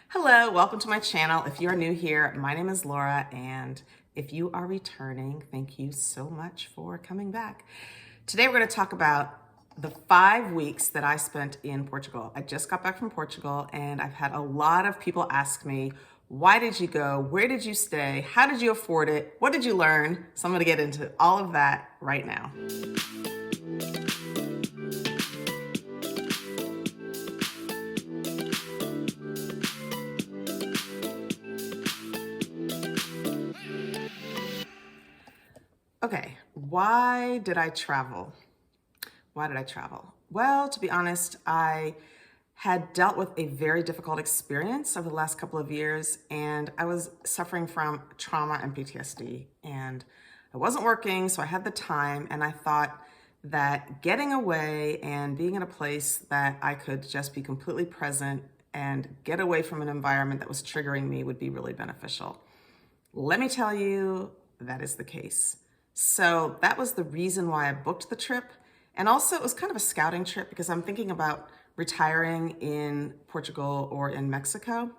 Hello, welcome to my channel. If you're new here, my name is Laura, and if you are returning, thank you so much for coming back. Today we're going to talk about the 5 weeks that I spent in Portugal. I just got back from Portugal, and I've had a lot of people ask me, why did you go? Where did you stay? How did you afford it? What did you learn? So I'm going to get into all of that right now. Okay, why did I travel? Why did I travel? Well, to be honest, I had dealt with a very difficult experience over the last couple of years, and I was suffering from trauma and PTSD, and I wasn't working, so I had the time, and I thought that getting away and being in a place that I could just be completely present and get away from an environment that was triggering me would be really beneficial. Let me tell you, that is the case. So that was the reason why I booked the trip. And also it was kind of a scouting trip because I'm thinking about retiring in Portugal or in Mexico.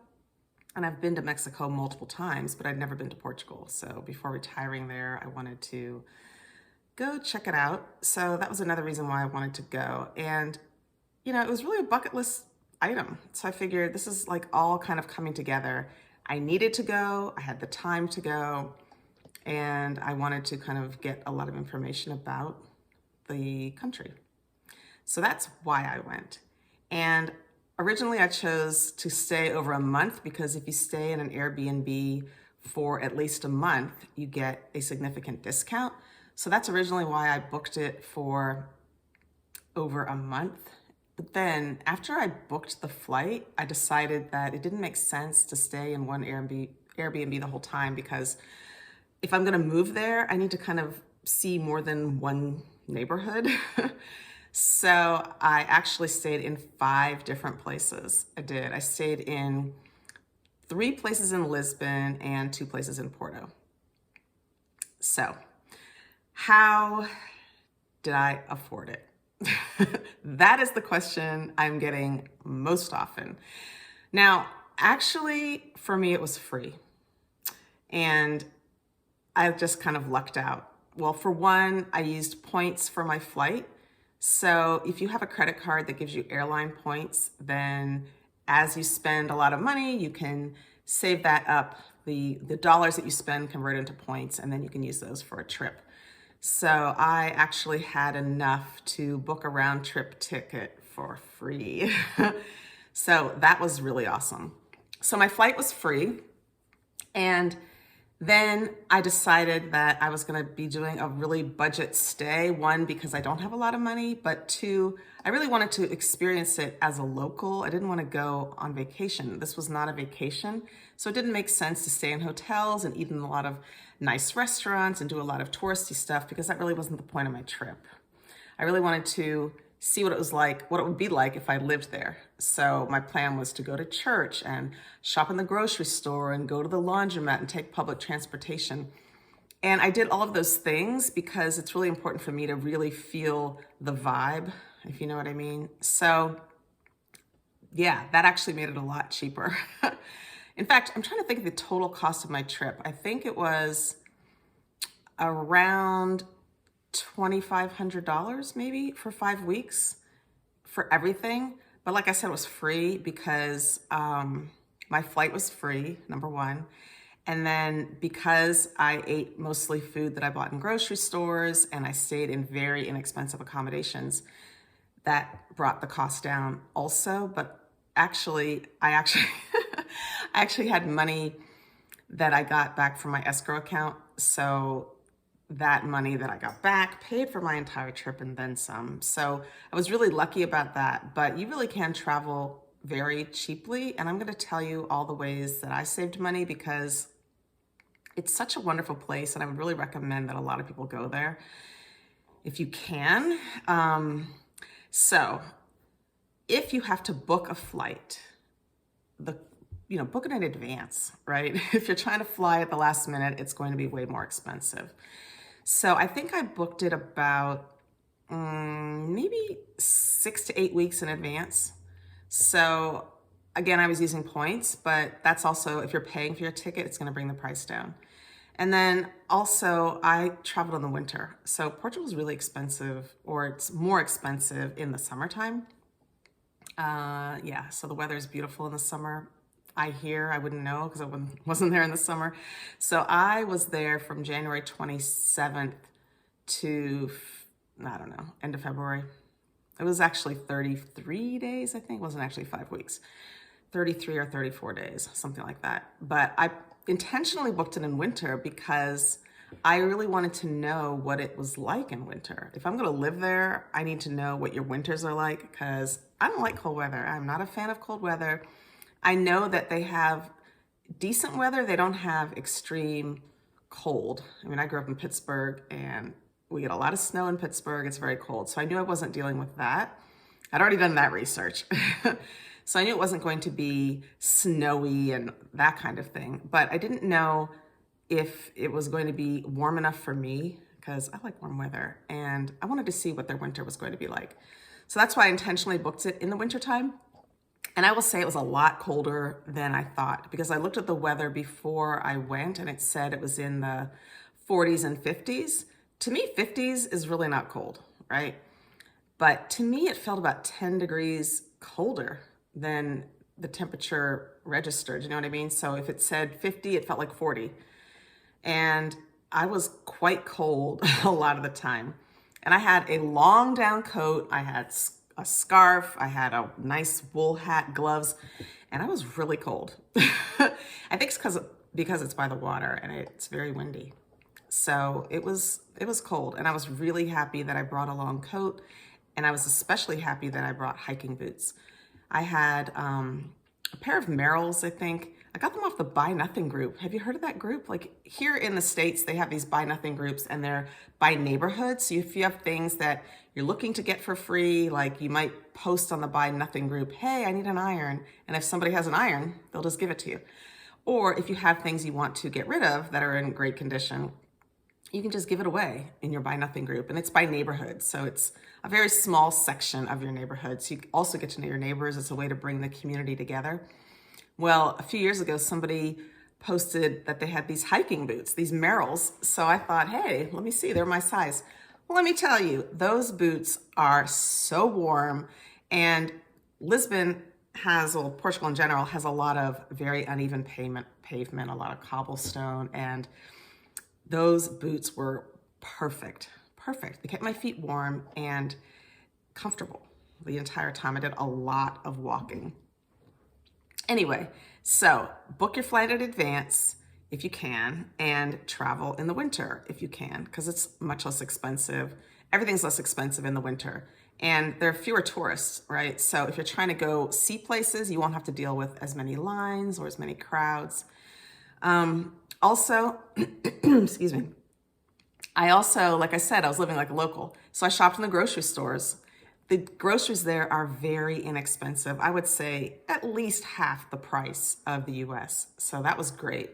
And I've been to Mexico multiple times, but I'd never been to Portugal. So before retiring there, I wanted to go check it out. So that was another reason why I wanted to go. And, you know, it was really a bucket list item. So I figured this is like all kind of coming together. I needed to go, I had the time to go, and I wanted to kind of get a lot of information about the country. So that's why I went. And originally I chose to stay over a month because if you stay in an Airbnb for at least a month, you get a significant discount. So that's originally why I booked it for over a month. But then after I booked the flight, I decided that it didn't make sense to stay in one Airbnb the whole time because if I'm gonna move there, I need to kind of see more than one neighborhood. So I actually stayed in 5 different places. I did. I stayed in 3 places in Lisbon and 2 places in Porto. So how did I afford it? That is the question I'm getting most often. Now, actually, for me, it was free. And I just kind of lucked out. Well, for one, I used points for my flight. So if you have a credit card that gives you airline points, then as you spend a lot of money, you can save that up. The dollars that you spend convert into points, and then you can use those for a trip. So I actually had enough to book a round trip ticket for free. So that was really awesome. So my flight was free, and then I decided that I was going to be doing a really budget stay. 1, because I don't have a lot of money, but 2, I really wanted to experience it as a local. I didn't want to go on vacation. This was not a vacation. So it didn't make sense to stay in hotels and eat in a lot of nice restaurants and do a lot of touristy stuff because that really wasn't the point of my trip. I really wanted to see what it was like, what it would be like if I lived there. So my plan was to go to church and shop in the grocery store and go to the laundromat and take public transportation. And I did all of those things because it's really important for me to really feel the vibe, if you know what I mean. So yeah, that actually made it a lot cheaper. In fact, I'm trying to think of the total cost of my trip. I think it was around $2,500 maybe for 5 weeks for everything. But like I said, it was free because my flight was free, number 1. And then because I ate mostly food that I bought in grocery stores and I stayed in very inexpensive accommodations, that brought the cost down also. But actually, I actually had money that I got back from my escrow account. So that money that I got back paid for my entire trip and then some. So I was really lucky about that, but you really can travel very cheaply. And I'm going to tell you all the ways that I saved money because it's such a wonderful place. And I would really recommend that a lot of people go there if you can. So if you have to book a flight, book it in advance, right? If you're trying to fly at the last minute, it's going to be way more expensive. So I think I booked it about maybe 6 to 8 weeks in advance. So again, I was using points, but that's also, if you're paying for your ticket, it's going to bring the price down. And then also I traveled in the winter. So Portugal is really expensive, or it's more expensive in the summertime. Yeah, so the weather is beautiful in the summer. I hear, I wouldn't know because I wasn't there in the summer. So I was there from January 27th to, I don't know, end of February. It was actually 33 days, I think. It wasn't actually 5 weeks. 33 or 34 days, something like that. But I intentionally booked it in winter because I really wanted to know what it was like in winter. If I'm going to live there, I need to know what your winters are like, because I don't like cold weather. I'm not a fan of cold weather. I know that they have decent weather. They don't have extreme cold. I mean, I grew up in Pittsburgh and we get a lot of snow in Pittsburgh. It's very cold. So I knew I wasn't dealing with that. I'd already done that research. So I knew it wasn't going to be snowy and that kind of thing. But I didn't know if it was going to be warm enough for me, because I like warm weather. And I wanted to see what their winter was going to be like. So that's why I intentionally booked it in the wintertime. And I will say it was a lot colder than I thought, because I looked at the weather before I went and it said it was in the 40s and 50s. To me, 50s is really not cold, right? But to me, it felt about 10 degrees colder than the temperature registered, you know what I mean? So if it said 50, it felt like 40. And I was quite cold a lot of the time. And I had a long down coat, I had a scarf, I had a nice wool hat, gloves, and I was really cold. I think it's because it's by the water and it's very windy. So it was cold, and I was really happy that I brought a long coat, and I was especially happy that I brought hiking boots. I had a pair of Merrells, I think. I got them off the Buy Nothing group. Have you heard of that group? Like here in the States, they have these Buy Nothing groups, and they're by neighborhood. So if you have things that you're looking to get for free, like you might post on the Buy Nothing group, hey, I need an iron. And if somebody has an iron, they'll just give it to you. Or if you have things you want to get rid of that are in great condition, you can just give it away in your Buy Nothing group. And it's by neighborhood. So it's a very small section of your neighborhood. So you also get to know your neighbors. It's a way to bring the community together. Well, a few years ago, somebody posted that they had these hiking boots, these Merrells. So I thought, hey, let me see, they're my size. Well, let me tell you, those boots are so warm. And Lisbon has, well, Portugal in general, has a lot of very uneven pavement, a lot of cobblestone. And those boots were perfect. They kept my feet warm and comfortable the entire time. I did a lot of walking. Anyway, so book your flight in advance if you can, and travel in the winter if you can, because it's much less expensive. Everything's less expensive in the winter, and there are fewer tourists, right? So if you're trying to go see places, you won't have to deal with as many lines or as many crowds. Also, excuse me, I also, like I said, I was living like a local. So I shopped in the grocery stores. The groceries there are very inexpensive. I would say at least half the price of the US. So that was great.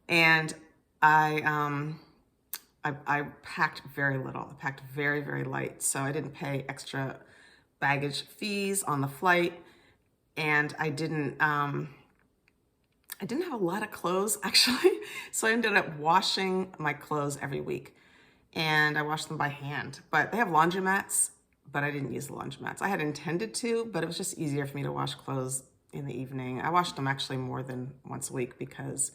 And I packed very little. I packed very, very light. So I didn't pay extra baggage fees on the flight. And I didn't have a lot of clothes, actually. So I ended up washing my clothes every week. And I washed them by hand. But they have laundromats, but I didn't use the laundromats. I had intended to, but it was just easier for me to wash clothes in the evening. I washed them actually more than once a week because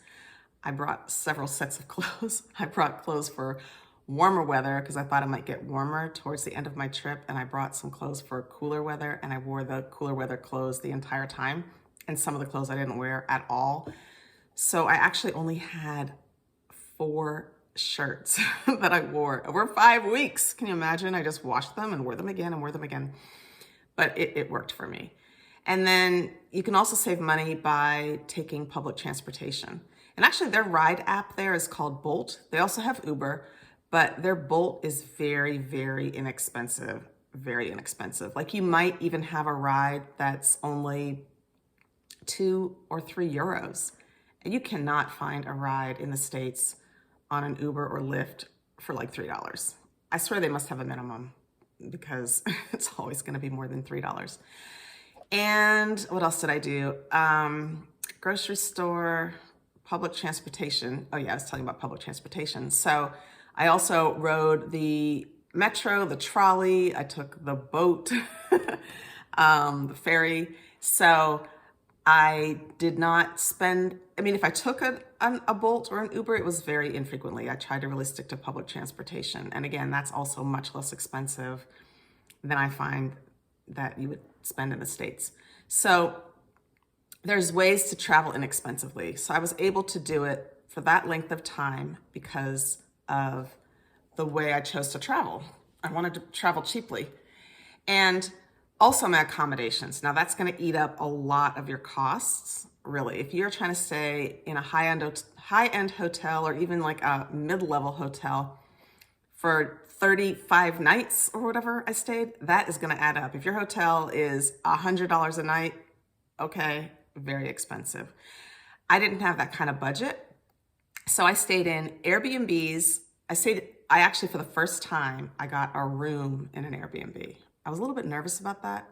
I brought several sets of clothes. I brought clothes for warmer weather because I thought it might get warmer towards the end of my trip. And I brought some clothes for cooler weather, and I wore the cooler weather clothes the entire time. And some of the clothes I didn't wear at all. So I actually only had 4 shirts that I wore over 5 weeks. Can you imagine? I just washed them and wore them again and wore them again. But it worked for me. And then you can also save money by taking public transportation. And actually their ride app there is called Bolt. They also have Uber, but their Bolt is very, very inexpensive. Very inexpensive. Like you might even have a ride that's only 2 or 3 euros. And you cannot find a ride in the States on an Uber or Lyft for like $3. I swear they must have a minimum because it's always going to be more than $3. And what else did I do? Grocery store, public transportation. Oh yeah, I was telling you about public transportation. So I also rode the metro, the trolley. I took the boat, the ferry. So I did not spend, I mean, if I took a Bolt or an Uber, it was very infrequently. I tried to really stick to public transportation. And again, that's also much less expensive than I find that you would spend in the States. So there's ways to travel inexpensively. So I was able to do it for that length of time because of the way I chose to travel. I wanted to travel cheaply. And also my accommodations. Now that's going to eat up a lot of your costs, really. If you're trying to stay in a high-end hotel or even like a mid-level hotel for 35 nights or whatever I stayed, that is going to add up. If your hotel is $100 a night, okay, very expensive. I didn't have that kind of budget. So I stayed in Airbnbs. I actually, for the first time, I got a room in an Airbnb. I was a little bit nervous about that,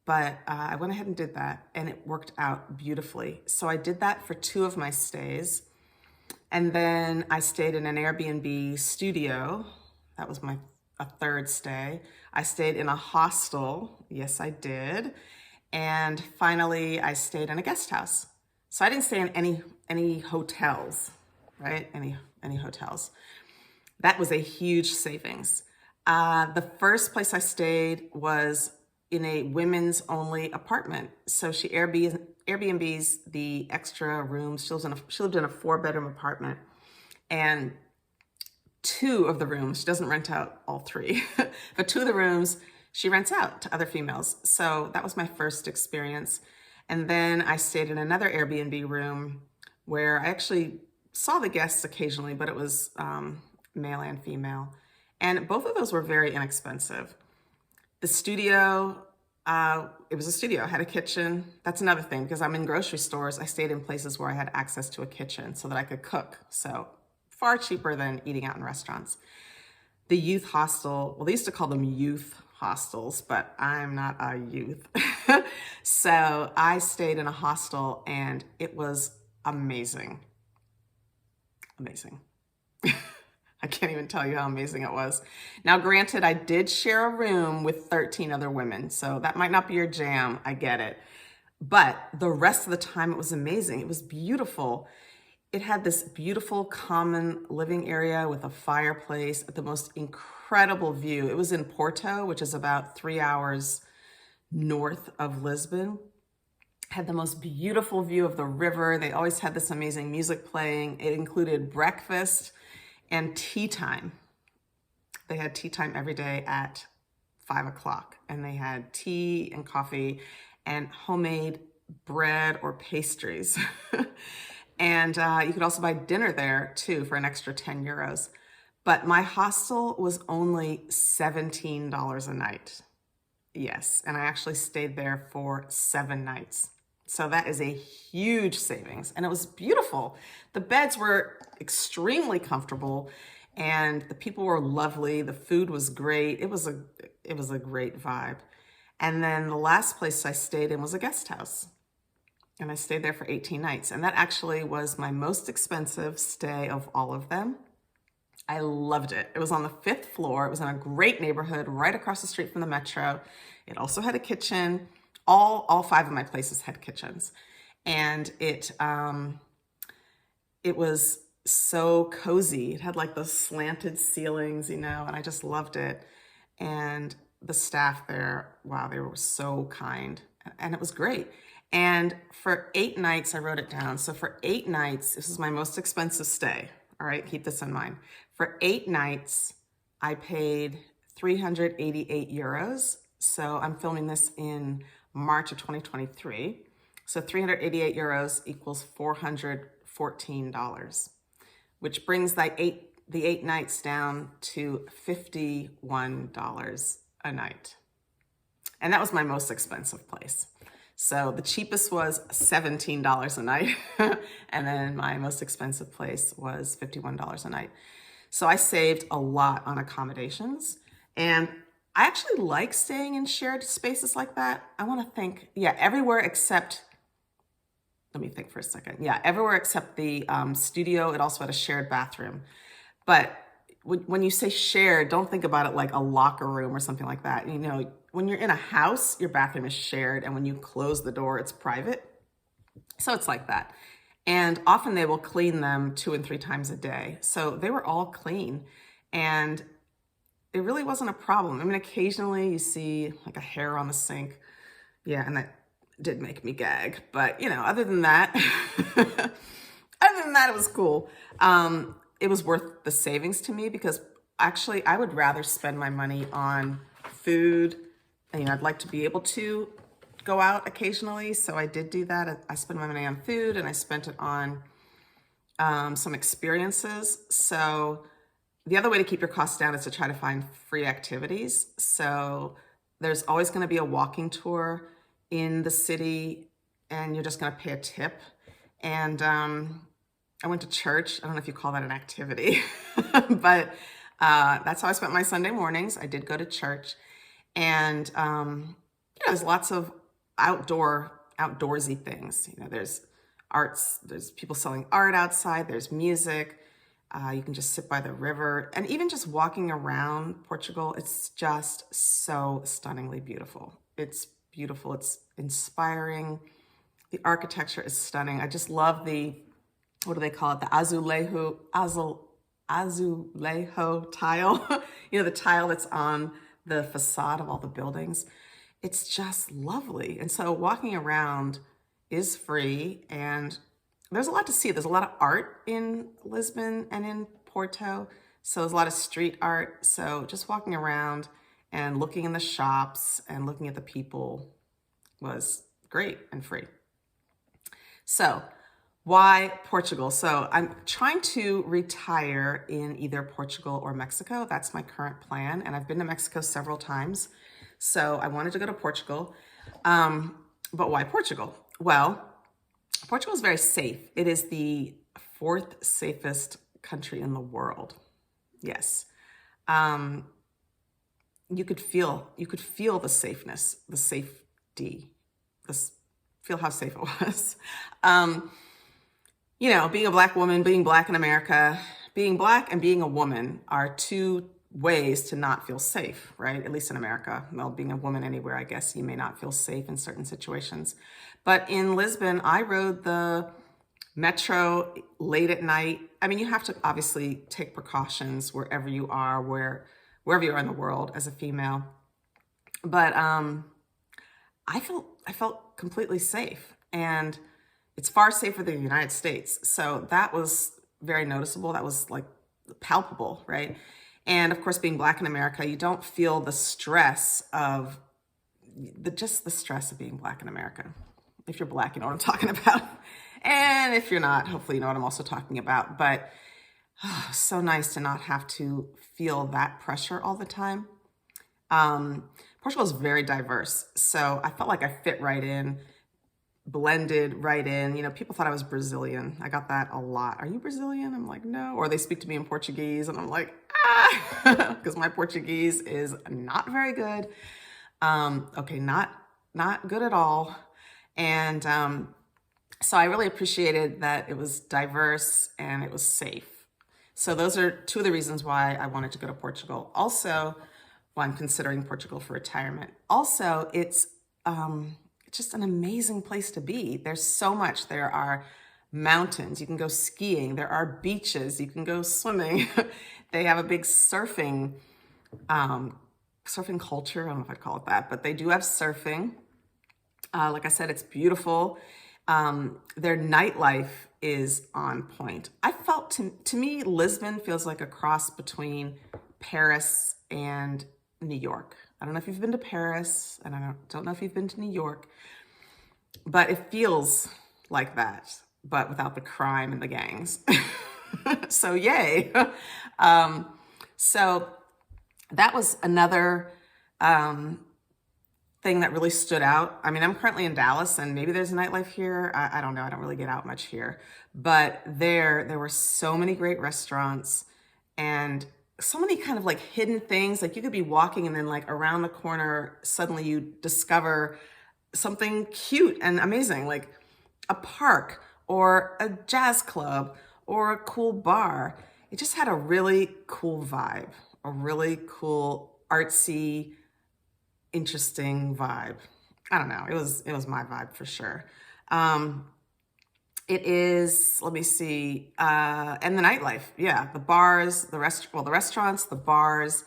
but I went ahead and did that, and it worked out beautifully. So I did that for 2 of my stays. And then I stayed in an Airbnb studio. That was a 3rd stay. I stayed in a hostel. Yes, I did. And finally, I stayed in a guest house. So I didn't stay in any hotels, right? Any hotels. That was a huge savings. The first place I stayed was in a women's only apartment. So she Airbnbs the extra rooms. She lived in a 4-bedroom apartment, and 2 of the rooms, she doesn't rent out all 3, but 2 of the rooms she rents out to other females. So that was my first experience. And then I stayed in another Airbnb room where I actually saw the guests occasionally, but it was male and female. And both of those were very inexpensive. The studio, it was a studio, had a kitchen. That's another thing, because I'm in grocery stores. I stayed in places where I had access to a kitchen so that I could cook. So far cheaper than eating out in restaurants. The youth hostel, well, they used to call them youth hostels, but I'm not a youth. So I stayed in a hostel and it was amazing. Amazing. I can't even tell you how amazing it was. Now, granted, I did share a room with 13 other women, so that might not be your jam. I get it. But the rest of the time, it was amazing. It was beautiful. It had this beautiful common living area with a fireplace, the most incredible view. It was in Porto, which is about 3 hours north of Lisbon. Had the most beautiful view of the river. They always had this amazing music playing. It included breakfast and tea time. They had tea time every day at 5 o'clock, and they had tea and coffee and homemade bread or pastries. And you could also buy dinner there too for an extra 10 euros. But my hostel was only $17 a night. Yes, and I actually stayed there for 7 nights. So that is a huge savings, and it was beautiful. The beds were extremely comfortable, and the people were lovely. The food was great. It was a great vibe. And then the last place I stayed in was a guest house, and I stayed there for 18 nights. And that actually was my most expensive stay of all of them. I loved it. It was on the 5th floor. It was in a great neighborhood right across the street from the metro. It also had a kitchen. All 5 of my places had kitchens, and it was so cozy. It had like those slanted ceilings, and I just loved it. And the staff there, wow, they were so kind, and it was great. And for 8 nights, I wrote it down. So for 8 nights, this is my most expensive stay. All right, keep this in mind. For 8 nights, I paid 388 euros. So I'm filming this in March of 2023. So 388 euros equals $414, which brings the 8 nights down to $51 a night. And that was my most expensive place. So the cheapest was $17 a night. And then my most expensive place was $51 a night. So I saved a lot on accommodations. And I actually like staying in shared spaces like that. I want to think, yeah, everywhere except, let me think for a second. Yeah, everywhere except the studio. It also had a shared bathroom. But when you say shared, don't think about it like a locker room or something like that. You know, when you're in a house, your bathroom is shared, and when you close the door, it's private. So it's like that. And often they will clean them 2 and 3 times a day. So they were all clean. And it really wasn't a problem. I mean, occasionally you see like a hair on the sink. Yeah, and that did make me gag. But, you know, other than that, it was cool. It was worth the savings to me because actually I would rather spend my money on food. And, you know, I'd like to be able to go out occasionally. So I did do that. I spent my money on food and I spent it on some experiences. So the other way to keep your costs down is to try to find free activities. So there's always going to be a walking tour in the city, and you're just going to pay a tip. And I went to church. I don't know if you call that an activity, but that's how I spent my Sunday mornings. I did go to church, and you know, there's lots of outdoorsy things. You know, there's arts. There's people selling art outside. There's music. You can just sit by the river, and even just walking around Portugal, it's just so stunningly beautiful. It's beautiful. It's inspiring. The architecture is stunning. I just love the, what do they call it? The azulejo tile. You know, the tile that's on the facade of all the buildings. It's just lovely. And so walking around is free, and there's a lot to see. There's a lot of art in Lisbon and in Porto. So there's a lot of street art. So just walking around and looking in the shops and looking at the people was great and free. So why Portugal? So I'm trying to retire in either Portugal or Mexico. That's my current plan. And I've been to Mexico several times. So I wanted to go to Portugal. But why Portugal? Well, Portugal is very safe. It is the 4th safest country in the world. Yes. You could feel the safeness, the safety, feel how safe it was. You know, being a Black woman, being Black in America, being Black and being a woman are 2 ways to not feel safe, right? At least in America. Well, being a woman anywhere, I guess you may not feel safe in certain situations. But in Lisbon, I rode the metro late at night. I mean, you have to obviously take precautions wherever you are, wherever you are in the world as a female. But I felt completely safe, and it's far safer than the United States. So that was very noticeable. That was like palpable, right? And of course, being Black in America, you don't feel the stress of the stress of being Black in America. If you're Black, you know what I'm talking about. And if you're not, hopefully you know what I'm also talking about. But so nice to not have to feel that pressure all the time. Portugal is very diverse. So I felt like I fit right in, blended right in. You know, people thought I was Brazilian. I got that a lot. Are you Brazilian? I'm like, no. Or they speak to me in Portuguese, and I'm like, because my Portuguese is not very good. Okay, not good at all. And so I really appreciated that it was diverse and it was safe. So those are 2 of the reasons why I wanted to go to Portugal. Also, why I'm considering Portugal for retirement. Also, it's just an amazing place to be. There's so much. There are mountains. You can go skiing. There are beaches. You can go swimming. They have a big surfing culture. I don't know if I'd call it that, but they do have surfing. Like I said, it's beautiful. Their nightlife is on point. I felt, to me, Lisbon feels like a cross between Paris and New York. I don't know if you've been to Paris, and I don't know if you've been to New York, but it feels like that, but without the crime and the gangs. So yay. So that was another thing that really stood out. I mean, I'm currently in Dallas, and maybe there's a nightlife here. I don't know. I don't really get out much here. But there were so many great restaurants and so many kind of like hidden things. Like you could be walking and then like around the corner, suddenly you discover something cute and amazing, like a park or a jazz club or a cool bar. It just had a really cool vibe, a really cool, artsy, interesting vibe. I don't know. It was my vibe for sure. It is, let me see, and the nightlife. Yeah, the bars, the restaurants, the bars,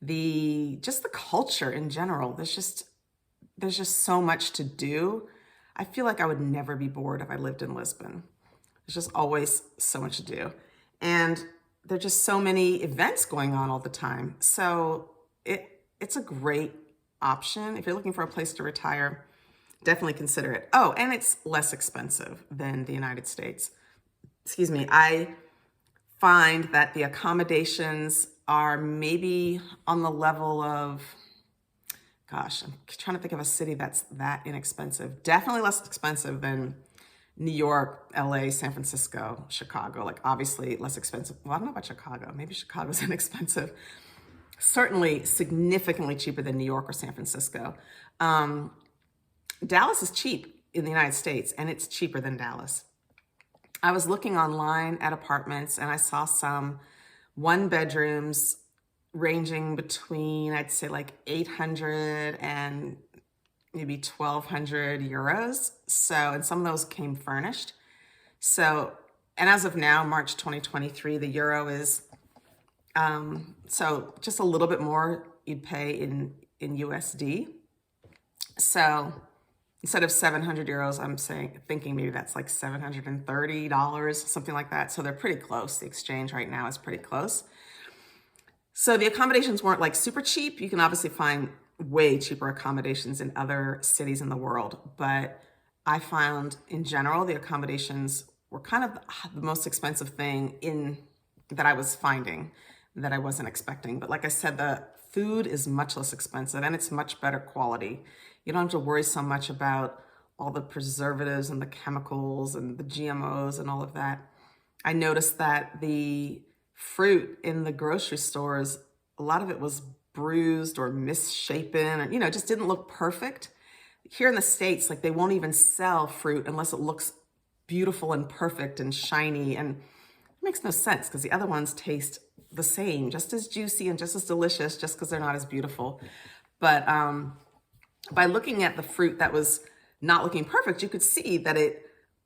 just the culture in general. There's just so much to do. I feel like I would never be bored if I lived in Lisbon. There's just always so much to do. And there's just so many events going on all the time. So it's a great option. If you're looking for a place to retire, definitely consider it. Oh, and it's less expensive than the United States. Excuse me. I find that the accommodations are maybe on the level of, gosh, I'm trying to think of a city that's that inexpensive. Definitely less expensive than New York, LA, San Francisco, Chicago. Like obviously less expensive. Well, I don't know about Chicago. Maybe Chicago's inexpensive. Certainly significantly cheaper than New York or San Francisco. Dallas is cheap in the United States, and it's cheaper than Dallas. I was looking online at apartments, and I saw some one bedrooms ranging between, I'd say like 800 and maybe 1,200 euros. So, and some of those came furnished. So, and as of now, March 2023, the euro is, so just a little bit more you'd pay in USD. So instead of 700 euros, I'm thinking maybe that's like $730, something like that. So they're pretty close. The exchange right now is pretty close. So the accommodations weren't like super cheap. You can obviously find way cheaper accommodations in other cities in the world, but I found in general, the accommodations were kind of the most expensive thing that I was finding that I wasn't expecting. But like I said, the food is much less expensive and it's much better quality. You don't have to worry so much about all the preservatives and the chemicals and the GMOs and all of that. I noticed that the fruit in the grocery stores, a lot of it was bruised or misshapen, and it just didn't look perfect. Here in the States, like they won't even sell fruit unless it looks beautiful and perfect and shiny, and it makes no sense because the other ones taste the same, just as juicy and just as delicious, just because they're not as beautiful. But by looking at the fruit that was not looking perfect, you could see that it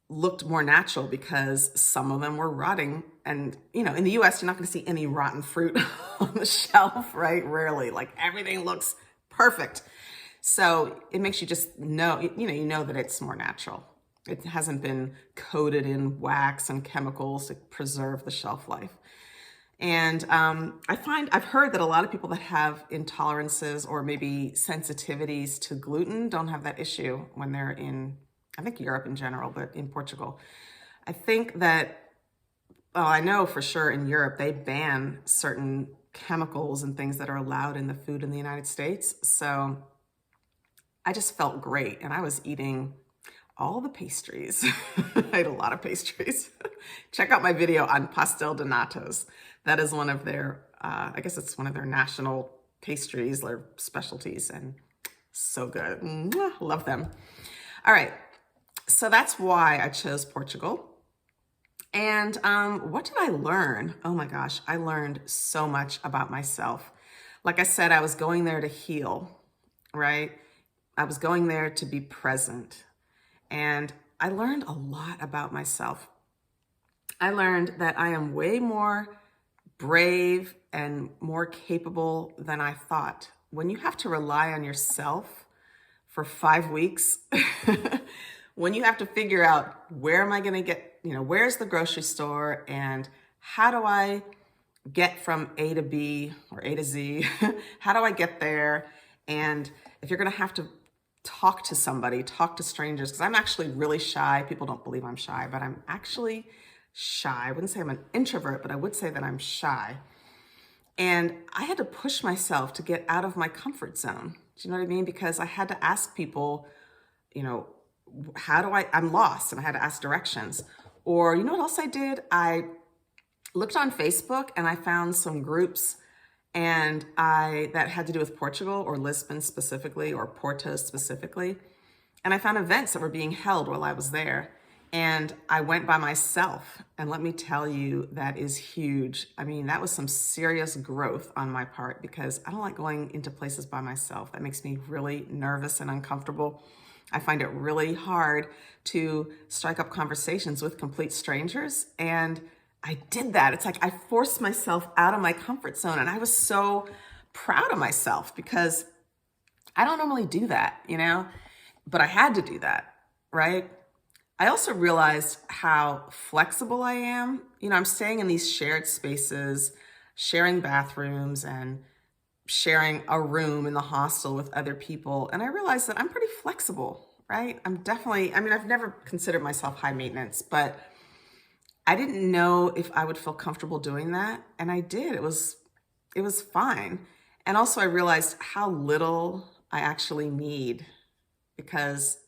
looked more natural because some of them were rotting. And, in the US, you're not going to see any rotten fruit on the shelf, right? Rarely. Like everything looks perfect. So it makes you just know, you know that it's more natural. It hasn't been coated in wax and chemicals to preserve the shelf life. And I've heard that a lot of people that have intolerances or maybe sensitivities to gluten don't have that issue when they're in, I think Europe in general, but in Portugal. I think that, I know for sure in Europe, they ban certain chemicals and things that are allowed in the food in the United States. So I just felt great. And I was eating all the pastries. I ate a lot of pastries. Check out my video on pastel de natas. That is one of their, I guess it's one of their national pastries, their specialties, and so good. Love them. All right. So that's why I chose Portugal. And what did I learn? Oh my gosh, I learned so much about myself. Like I said, I was going there to heal, right? I was going there to be present. And I learned a lot about myself. I learned that I am way more brave and more capable than I thought. When you have to rely on yourself for 5 weeks, when you have to figure out where am I going to get, where's the grocery store and how do I get from A to B or A to Z? How do I get there? And if you're going to have to talk to somebody, talk to strangers, because I'm actually really shy. People don't believe I'm shy, but I'm actually shy. I wouldn't say I'm an introvert, but I would say that I'm shy. And I had to push myself to get out of my comfort zone. Do you know what I mean? Because I had to ask people, I'm lost, and I had to ask directions. Or you know what else I did? I looked on Facebook and I found some groups And that had to do with Portugal, or Lisbon specifically, or Porto specifically. And I found events that were being held while I was there. And I went by myself. And let me tell you, that is huge. I mean, that was some serious growth on my part, because I don't like going into places by myself. That makes me really nervous and uncomfortable. I find it really hard to strike up conversations with complete strangers. And I did that. It's like I forced myself out of my comfort zone. And I was so proud of myself, because I don't normally do that, but I had to do that, right? I also realized how flexible I am. I'm staying in these shared spaces, sharing bathrooms, and sharing a room in the hostel with other people. And I realized that I'm pretty flexible, right? I've never considered myself high maintenance, but I didn't know if I would feel comfortable doing that. And I did. It was fine. And also I realized how little I actually need, because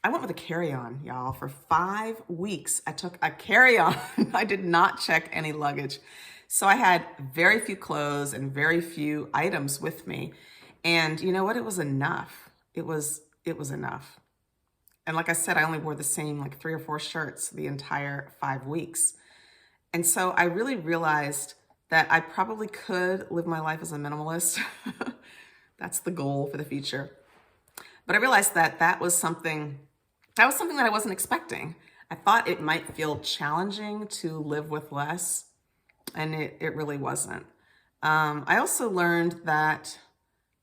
I went with a carry-on, y'all. For 5 weeks, I took a carry-on. I did not check any luggage. So I had very few clothes and very few items with me. And you know what? It was enough. It was enough. And like I said, I only wore the same 3 or 4 shirts the entire 5 weeks. And so I really realized that I probably could live my life as a minimalist. That's the goal for the future. But I realized that was something that I wasn't expecting. I thought it might feel challenging to live with less, and it really wasn't. I also learned that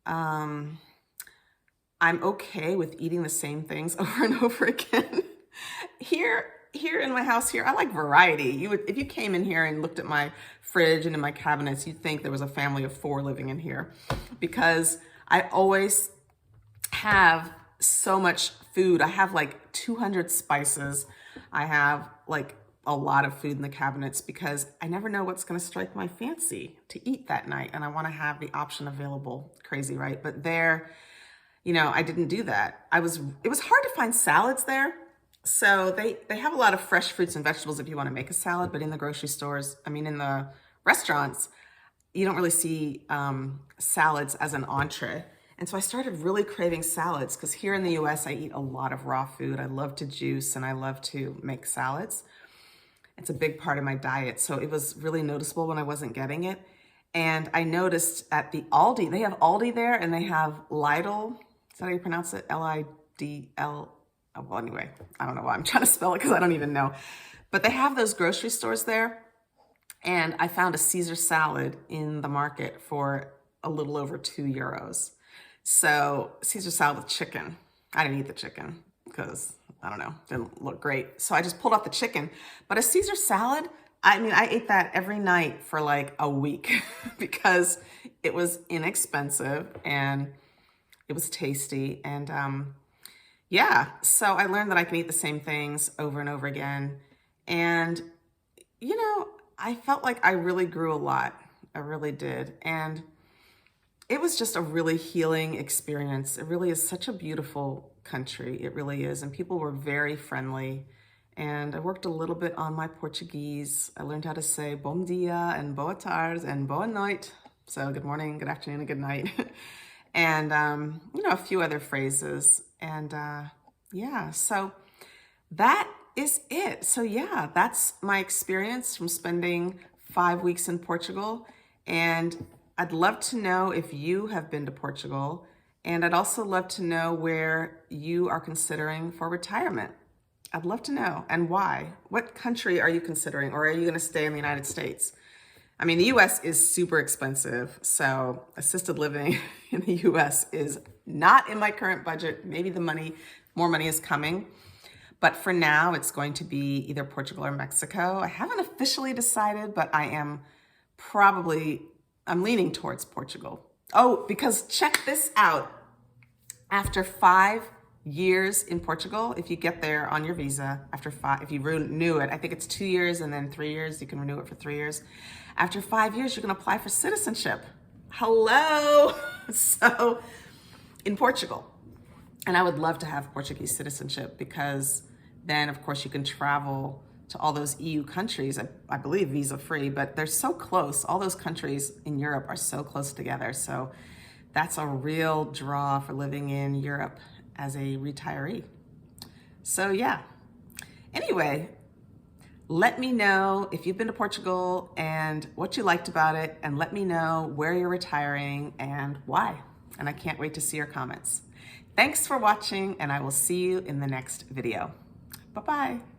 I'm okay with eating the same things over and over again. Here in my house here, I like variety. If you came in here and looked at my fridge and in my cabinets, you'd think there was a family of 4 living in here, because I always have so much food. I have 200 spices. I have a lot of food in the cabinets, because I never know what's going to strike my fancy to eat that night. And I want to have the option available. Crazy, right? But there, I didn't do that. It was hard to find salads there. So they have a lot of fresh fruits and vegetables if you want to make a salad, but in the grocery stores, in the restaurants, you don't really see salads as an entree. And so I started really craving salads, because here in the US, I eat a lot of raw food. I love to juice and I love to make salads. It's a big part of my diet. So it was really noticeable when I wasn't getting it. And I noticed at the Aldi, they have Aldi there, and they have Lidl. Is that how you pronounce it? Lidl. Oh, well, anyway, I don't know why I'm trying to spell it, because I don't even know. But they have those grocery stores there. And I found a Caesar salad in the market for a little over €2. So Caesar salad with chicken. I didn't eat the chicken because, I don't know, didn't look great. So I just pulled out the chicken. But a Caesar salad, I ate that every night for a week because it was inexpensive and it was tasty. And yeah, so I learned that I can eat the same things over and over again. And, I felt like I really grew a lot. I really did. And it was just a really healing experience. It really is such a beautiful country. It really is. And people were very friendly. And I worked a little bit on my Portuguese. I learned how to say bom dia and boa tarde and boa noite. So good morning, good afternoon, and good night. And, a few other phrases. And yeah, so that is it. So yeah, that's my experience from spending 5 weeks in Portugal. And I'd love to know if you have been to Portugal, and I'd also love to know where you are considering for retirement. I'd love to know, and why. What country are you considering, or are you going to stay in the United States? The US is super expensive, so assisted living in the US is not in my current budget. Maybe more money is coming, but for now, it's going to be either Portugal or Mexico. I haven't officially decided, but I'm leaning towards Portugal. Oh, because check this out. After 5 years in Portugal, if you get there on your visa, if you renew it, I think it's 2 years and then 3 years, you can renew it for 3 years. After 5 years, you can apply for citizenship. Hello. So in Portugal. And I would love to have Portuguese citizenship, because then of course you can travel to all those EU countries. I believe visa-free, but they're so close. All those countries in Europe are so close together. So that's a real draw for living in Europe as a retiree. So yeah, anyway, let me know if you've been to Portugal and what you liked about it, and let me know where you're retiring and why. And I can't wait to see your comments. Thanks for watching, and I will see you in the next video. Bye-bye.